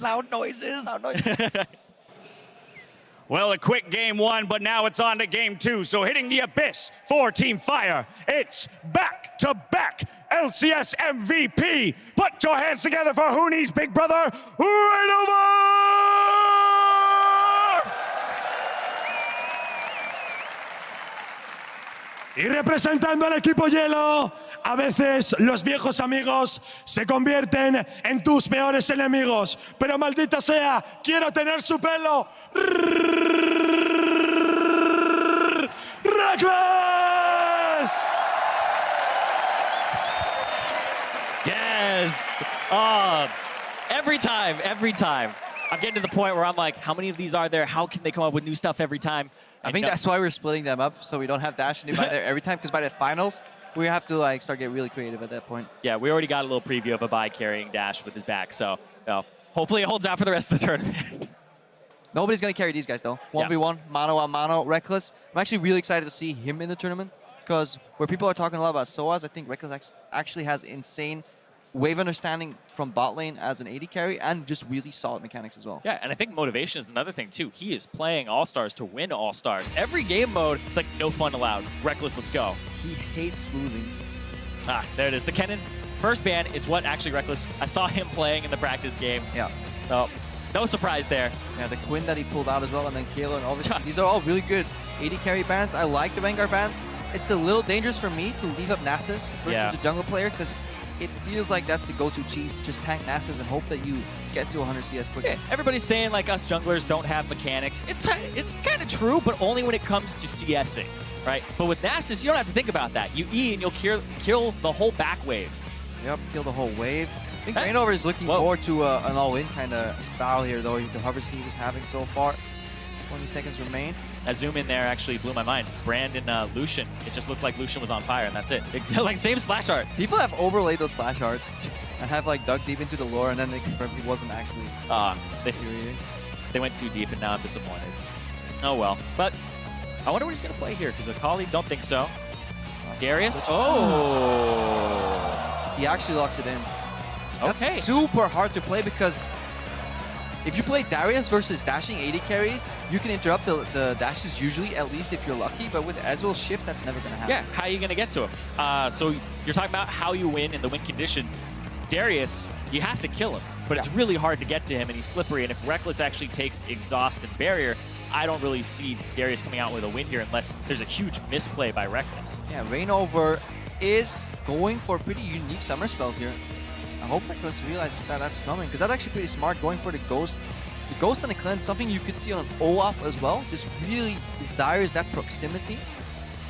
Loud noises. Loud noises. Well, a quick game one, but now it's on to game two. So hitting the abyss for Team Fire, it's back-to-back LCS MVP. Put your hands together for Hooney's big brother, ReignOver! Y representando al equipo hielo, a veces los viejos amigos se convierten en tus peores enemigos. Pero maldita sea, quiero tener su pelo. Rekkles! Yes. Every time. I'm getting to the point where I'm like, how many of these are there? How can they come up with new stuff every time? I think that's why we're splitting them up, so we don't have Dash and Divide there every time, because by the finals, we have to like start getting really creative at that point. Yeah, we already got a little preview of a bye carrying Dash with his back, so hopefully it holds out for the rest of the tournament. Nobody's going to carry these guys, though. 1v1, mano a mano, Rekkles. I'm actually really excited to see him in the tournament, because where people are talking a lot about SOAS, I think Rekkles actually has insane wave understanding from bot lane as an AD carry and just really solid mechanics as well. Yeah, and I think motivation is another thing too. He is playing All-Stars to win All-Stars. Every game mode, it's like no fun allowed. Rekkles, let's go. He hates losing. There it is. The Kennen first ban, it's what actually Rekkles, I saw him playing in the practice game. Yeah. So, no surprise there. Yeah, the Quinn that he pulled out as well, and then Kayla, and obviously these are all really good AD carry bans. I like the Vanguard ban. It's a little dangerous for me to leave up Nasus versus the jungle player, because it feels like that's the go-to cheese. Just tank Nasus and hope that you get to 100 CS quickly. Yeah, everybody's saying like us junglers don't have mechanics. It's kind of true, but only when it comes to CSing, right? But with Nasus, you don't have to think about that. You E and you'll kill the whole back wave. Yep, kill the whole wave. I think ReignOver is looking more to an all-in kind of style here, though, the hovers he was having so far. 20 seconds remain. That zoom in there actually blew my mind. Brand and Lucian, it just looked like Lucian was on fire, and that's it. Like, same splash art. People have overlaid those splash arts and have like dug deep into the lore, and then they confirmed he wasn't actually they went too deep, and now I'm disappointed. Oh well. But I wonder what he's going to play here, because Akali, don't think so. Darius? He actually locks it in. Okay. That's super hard to play, because if you play Darius versus dashing AD carries, you can interrupt the dashes usually, at least if you're lucky, but with Ezreal's shift, that's never going to happen. Yeah, how are you going to get to him? So you're talking about how you win in the win conditions. Darius, you have to kill him, but it's really hard to get to him, and he's slippery, and if Rekkles actually takes Exhaust and Barrier, I don't really see Darius coming out with a win here unless there's a huge misplay by Rekkles. Yeah, ReignOver is going for pretty unique summer spells here. I hope Rekkles realizes that that's coming, because that's actually pretty smart, going for the Ghost. The Ghost and the Cleanse, something you could see on Olaf as well, just really desires that proximity.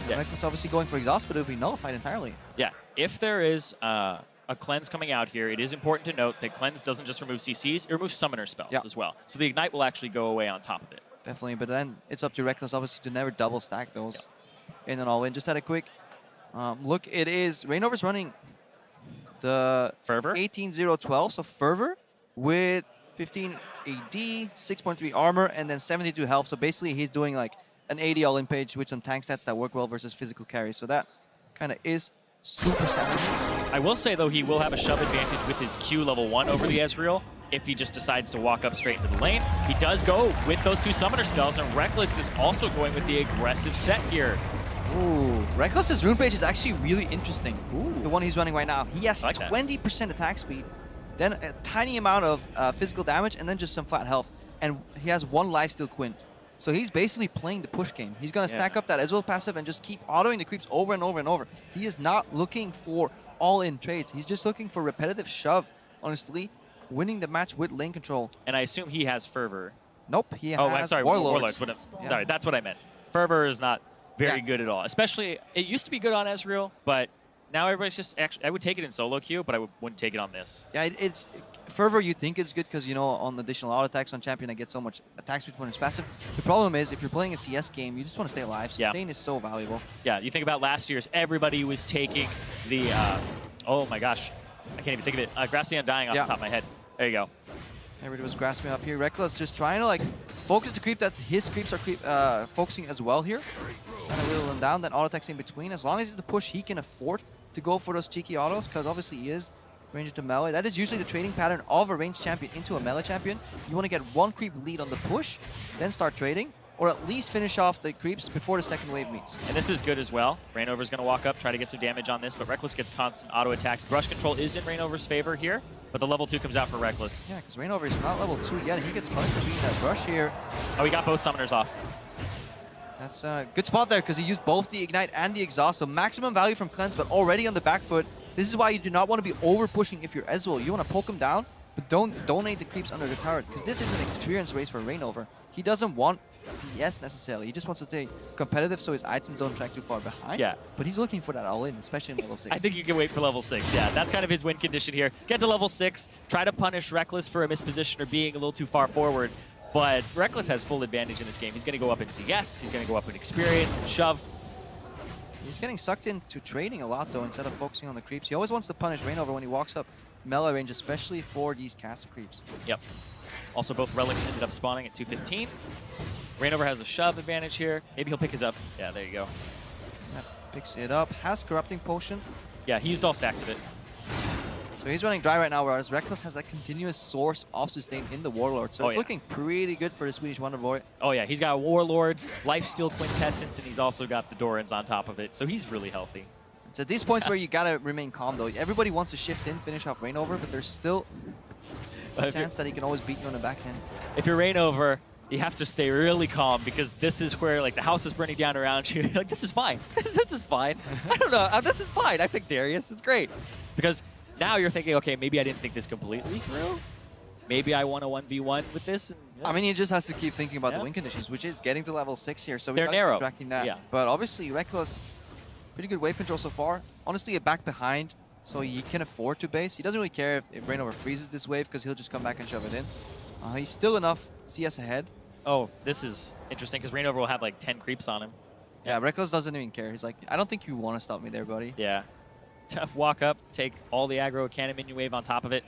Yeah. Rekkles obviously going for Exhaust, but it would be nullified entirely. Yeah, if there is a Cleanse coming out here, it is important to note that Cleanse doesn't just remove CCs, it removes Summoner spells as well. So the Ignite will actually go away on top of it. Definitely, but then it's up to Rekkles obviously to never double stack those in and all in. Just had a quick look. It is ReignOver's running the Fervor 18-0-12, so Fervor with 15 AD, 6.3 armor, and then 72 health. So basically he's doing like an 80 all-in page with some tank stats that work well versus physical carries. So that kind of is super standard. I will say though, he will have a shove advantage with his Q level 1 over the Ezreal if he just decides to walk up straight into the lane. He does go with those 2 summoner spells, and Rekkles is also going with the aggressive set here. Ooh, Rekkles' rune page is actually really interesting. Ooh. The one he's running right now. He has 20% attack speed, then a tiny amount of physical damage, and then just some flat health. And he has 1 lifesteal Quinn. So he's basically playing the push game. He's going to stack up that Ezreal passive and just keep autoing the creeps over and over and over. He is not looking for all-in trades. He's just looking for repetitive shove, honestly, winning the match with lane control. And I assume he has Fervor. Nope, he has I'm sorry, Warlords. Sorry, that's what I meant. Fervor is not very good at all. Especially, it used to be good on Ezreal, but now everybody's just actually, I would take it in solo queue, but I wouldn't take it on this. Yeah, it's Fervor, you think it's good because, you know, on additional auto attacks on champion, I get so much attack speed when it's passive. The problem is, if you're playing a CS game, you just want to stay alive. So staying is so valuable. Yeah, you think about last year's, everybody was taking the, oh my gosh, I can't even think of it. Grasping Undying off the top of my head. There you go. Everybody was grasping up here. Rekkles just trying to like focus the creep that his creeps are focusing as well here. Trying to whittle them down, then auto attacks in between. As long as it's the push, he can afford to go for those cheeky autos, because obviously he is range into melee. That is usually the trading pattern of a ranged champion into a melee champion. You want to get 1 creep lead on the push, then start trading, or at least finish off the creeps before the second wave meets. And this is good as well. ReignOver's going to walk up, try to get some damage on this, but Rekkles gets constant auto attacks. Brush control is in ReignOver's favor here, but the level 2 comes out for Rekkles. Yeah, because ReignOver is not level 2 yet. He gets punished for being that brush here. Oh, he got both summoners off. That's a good spot there because he used both the Ignite and the Exhaust, so maximum value from Cleanse, but already on the back foot. This is why you do not want to be over-pushing if you're Ezreal. You want to poke him down, but don't donate the creeps under the turret, because this is an experience race for ReignOver. He doesn't want CS necessarily. He just wants to stay competitive so his items don't track too far behind. Yeah. But he's looking for that all-in, especially in level 6. I think you can wait for level 6. Yeah, that's kind of his win condition here. Get to level 6, try to punish Rekkles for a misposition or being a little too far forward. But Rekkles has full advantage in this game. He's going to go up in CS, he's going to go up in experience and shove. He's getting sucked into trading a lot, though, instead of focusing on the creeps. He always wants to punish ReignOver when he walks up melee range, especially for these cast creeps. Yep. Also, both relics ended up spawning at 215. ReignOver has a shove advantage here. Maybe he'll pick his up. Yeah, there you go. Yeah, picks it up. Has Corrupting Potion. Yeah, he used all stacks of it. So he's running dry right now, whereas Rekkles has that continuous source of sustain in the Warlord. So it's looking pretty good for the Swedish Wonder Boy. Oh yeah, he's got Warlords, Lifesteal Quintessence, and he's also got the Dorans on top of it. So he's really healthy. It's at these points where you gotta remain calm, though. Everybody wants to shift in, finish off ReignOver, but there's still a chance that he can always beat you on the back end. If you're ReignOver, you have to stay really calm, because this is where like the house is burning down around you. Like, this is fine. this is fine. I don't know. This is fine. I picked Darius. It's great. Because now you're thinking, okay, maybe I didn't think this completely through. Maybe I won a 1v1 with this. And, I mean, he just has to keep thinking about the win conditions, which is getting to level 6 here. So we they're gotta narrow. keep tracking that. Yeah. But obviously, Rekkles, pretty good wave control so far. Honestly, a back behind, so he can afford to base. He doesn't really care if ReignOver freezes this wave, because he'll just come back and shove it in. He's still enough CS ahead. Oh, this is interesting, because ReignOver will have like 10 creeps on him. Yeah, Rekkles doesn't even care. He's like, I don't think you want to stop me there, buddy. Yeah. Tough walk up, take all the aggro, cannon minion wave on top of it.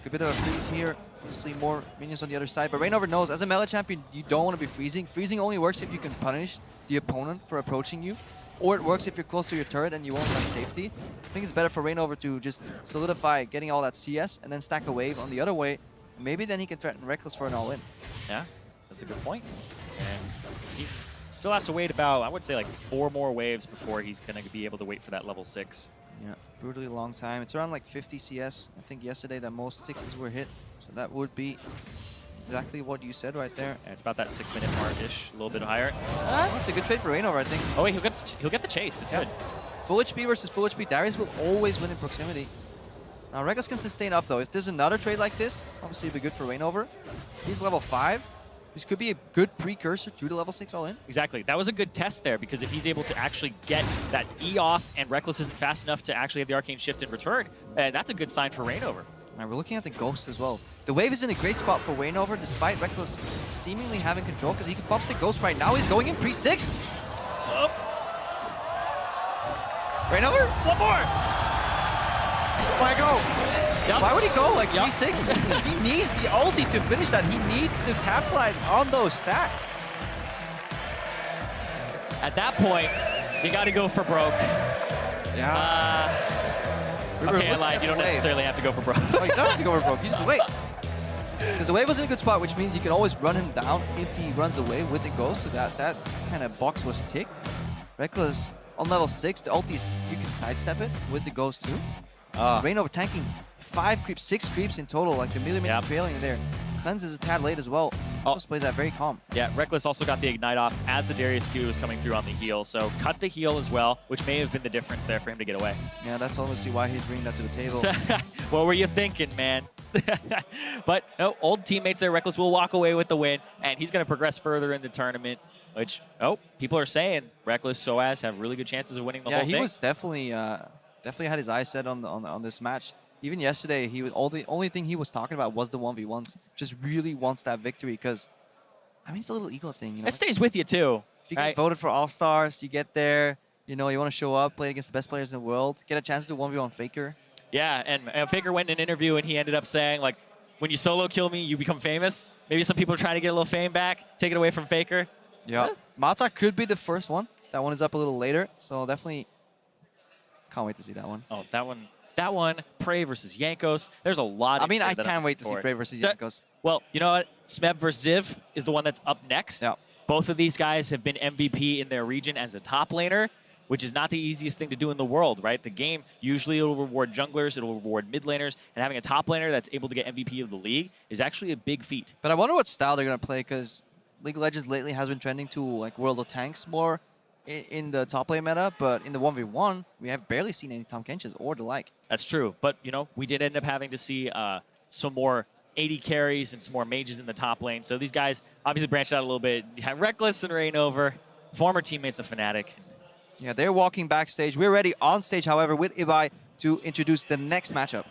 Good bit of a freeze here. Obviously more minions on the other side. But ReignOver knows, as a melee champion, you don't want to be freezing. Freezing only works if you can punish the opponent for approaching you. Or it works if you're close to your turret and you won't have safety. I think it's better for ReignOver to just solidify getting all that CS and then stack a wave on the other way. Maybe then he can threaten Rekkles for an all-in. Yeah, that's a good point. And he still has to wait about, I would say, like 4 more waves before he's going to be able to wait for that level 6. Yeah, brutally long time. It's around like 50 CS. I think yesterday that most 6s were hit. So that would be exactly what you said right there. And it's about that 6-minute mark-ish, a little bit higher. It's a good trade for ReignOver, I think. Oh wait, he'll get the chase. It's good. Full HP versus full HP. Darius will always win in proximity. Now, Rekkles can sustain up, though. If there's another trade like this, obviously it'd be good for ReignOver. He's level 5. This could be a good precursor to the level 6 all-in. Exactly. That was a good test there, because if he's able to actually get that E off and Rekkles isn't fast enough to actually have the Arcane Shift in return, that's a good sign for ReignOver. Now, we're looking at the Ghost as well. The wave is in a great spot for ReignOver, despite Rekkles seemingly having control, because he can pop stick Ghost right now. He's going in pre-6. Oh. ReignOver? One more! Why go? Yep. Why would he go like Yep. 3-6? He needs the ulti to finish that. He needs to capitalize on those stacks. At that point, you got to go for broke. Yeah. Okay, I lied. You don't necessarily have to go for broke. Oh, you don't have to go for broke. You just wait. Because the wave was in a good spot, which means you can always run him down if he runs away with the Ghost. So that kind of box was ticked. Rekkles on level 6, the ulti is, you can sidestep it with the Ghost too. ReignOver tanking 5 creeps, 6 creeps in total, like the millimeter trailing there. Cleanse is a tad late as well. Just plays that very calm. Yeah, Rekkles also got the Ignite off as the Darius Q was coming through on the heal. So cut the heal as well, which may have been the difference there for him to get away. Yeah, that's obviously why he's bringing that to the table. What were you thinking, man? But no, old teammates there. Rekkles will walk away with the win, and he's going to progress further in the tournament, which, people are saying Rekkles, Soaz have really good chances of winning the whole thing. Yeah, he was definitely had his eyes set on this match. Even yesterday, he was the only thing he was talking about was the 1v1s. Just really wants that victory because, I mean, it's a little ego thing, you know. It stays with you too. If you get voted for All-Stars, you get there, you know, you want to show up, play against the best players in the world, get a chance to 1v1 Faker. Yeah, and Faker went in an interview and he ended up saying, like, when you solo kill me, you become famous. Maybe some people are trying to get a little fame back, take it away from Faker. Yeah. Mata could be the first one. That one is up a little later, so definitely can't wait to see that one. Oh, that one. That one, Prey versus Yankos. There's a lot. I mean, I that can't I'm wait to see looking Prey for. versus Yankos. Well, you know what? Smeb versus Ziv is the one that's up next. Yeah. Both of these guys have been MVP in their region as a top laner, which is not the easiest thing to do in the world, right? The game, usually it'll reward junglers, it'll reward mid laners, and having a top laner that's able to get MVP of the league is actually a big feat. But I wonder what style they're going to play, because League of Legends lately has been trending to like World of Tanks more in the top lane meta, but in the 1v1, we have barely seen any Tahm Kenches or the like. That's true, but you know, we did end up having to see some more 80 carries and some more mages in the top lane. So these guys obviously branched out a little bit. You have Rekkles and ReignOver, former teammates of Fnatic. Yeah, they're walking backstage. We're ready on stage, however, with Ibai to introduce the next matchup.